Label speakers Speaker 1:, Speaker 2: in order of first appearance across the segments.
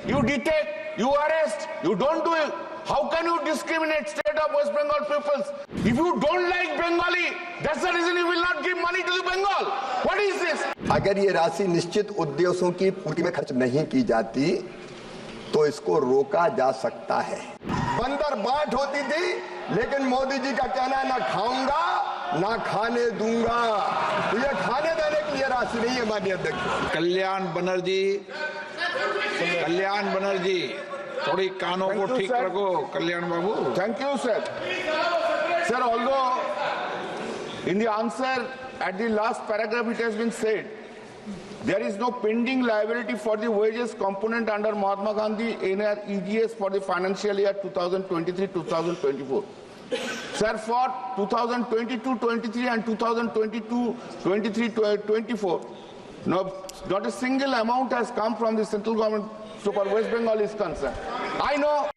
Speaker 1: you detect, you arrest, you don't do it. How can you discriminate state of West Bengal peoples? If you don't like Bengali, that's the reason you will not give money to the Bengal. What is this?
Speaker 2: अगर ये राशि निश्चित उद्देश्यों की पूर्ति में खर्च नहीं की जाती तो इसको रोका जा सकता है। बंदर बांट होती थी, लेकिन मोदी जी का कहना है ना खाऊंगा ना खाने दूंगा। तो ये खाने देने की ये राशि नहीं है माननीय अध्यक्ष।
Speaker 3: कल्याण बनर्जी थोड़ी कानों को ठीक रखो। कल्याण बाबू।
Speaker 1: Thank you, sir. Sir, although in the answer at the last paragraph it has been said, there is no pending liability for the wages component under Mahatma Gandhi NREGS for the financial year 2023-2024. Sir, for 2022-23 and 2022-23-24, not a single amount has come from the central government so far West Bengal is concerned. I know,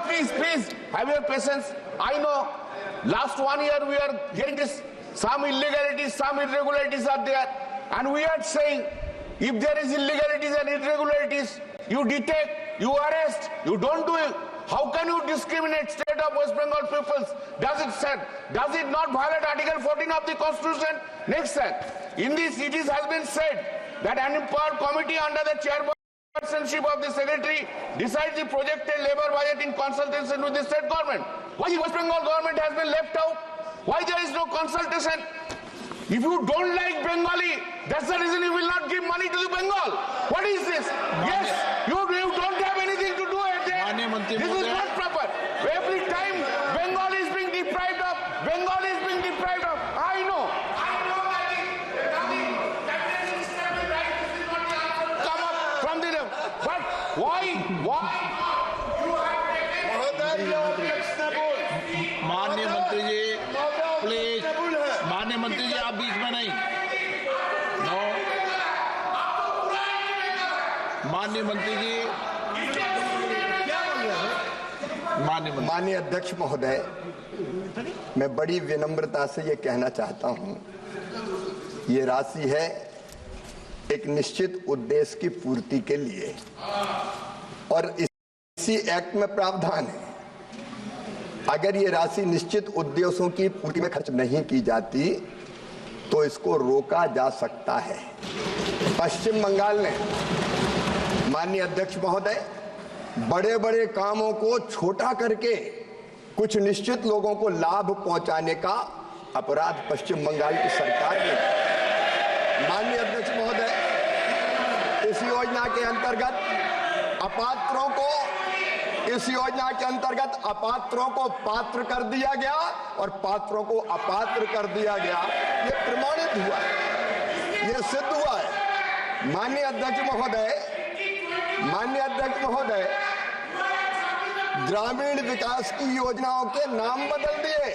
Speaker 1: please, have your patience. I know, last 1 year we are getting this, some illegalities, some irregularities are there. And we are saying, if there is illegalities and irregularities, you detect, you arrest, you don't do it. How can you discriminate state of West Bengal peoples? Does it not violate Article 14 of the Constitution? Next, sir, in this it has been said that an empowered committee under the chairpersonship of the secretary decides the projected labor budget in consultation with the state government. Why the West Bengal government has been left out? Why there is no consultation? If you don't like Bengali, that's the reason you will not give money to the Bengal. What is this? Yes, you don't have anything to do with it. This is not proper. Every time Bengal is being deprived of, I know that the cabinet minister will write this is not the answer. Come up from the level. But why? You have taken
Speaker 3: माननीय मंत्री जी please. माननीय मंत्री जी आप बीच में नहीं। No माननीय मंत्री जी।
Speaker 2: माननीय अध्यक्ष महोदय, मैं बड़ी विनम्रता से ये कहना चाहता हूं, ये राशि है एक निश्चित उद्देश्य की पूर्ति के लिए और इसी एक्ट में प्रावधान है। अगर ये राशि निश्चित उद्देश्यों की पूर्ति में खर्च नहीं की जाती तो इसको रोका जा सकता है। पश्चिम बंगाल ने माननीय अध्यक्ष महोदय बड़े बड़े कामों को छोटा करके कुछ निश्चित लोगों को लाभ पहुंचाने का अपराध पश्चिम बंगाल की सरकार ने। माननीय अध्यक्ष महोदय, इस योजना के अंतर्गत अपात्रों को पात्र कर दिया गया और पात्रों को अपात्र कर दिया गया। ये प्रमाणित हुआ है, ये सिद्ध हुआ है। माननीय अध्यक्ष महोदय, ग्रामीण विकास की योजनाओं के नाम बदल दिए।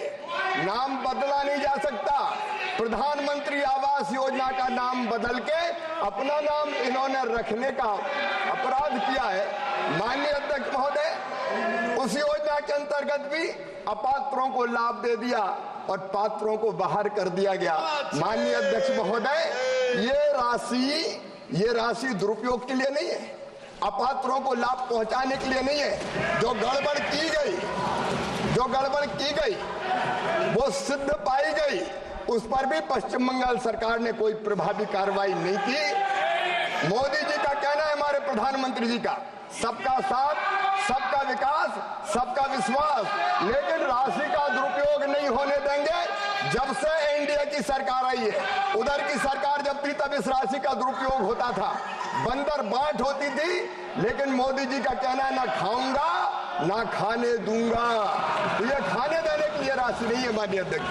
Speaker 2: नाम बदला नहीं जा सकता। प्रधानमंत्री आवास योजना का नाम बदल के अपना नाम इन्होंने रखने का अपराध किया है। माननीय अध्यक्ष महोदय, उस योजना के अंतर्गत भी अपात्रों को लाभ दे दिया और पात्रों को बाहर कर दिया गया। माननीय अध्यक्ष महोदय, ये राशि दुरुपयोग के लिए नहीं है, अपात्रों को लाभ पहुंचाने के लिए नहीं है। जो गड़बड़ की गई वो सिद्ध पाई गई, उस पर भी पश्चिम बंगाल सरकार ने कोई प्रभावी कार्रवाई नहीं की। मोदी जी का कहना है, हमारे प्रधानमंत्री जी का, सबका साथ, सबका विकास, सबका विश्वास, लेकिन राशि का दुरुपयोग नहीं होने देंगे। जब से एनडीए की सरकार आई है, उधर की सरकार जब थी तब इस राशि का दुरुपयोग होता था। बंदर बांट होती थी, लेकिन मोदी जी का कहना है ना खाऊंगा ना खाने दूंगा। तो ये खाने देने की ये राशि नहीं है माननीय अध्यक्ष।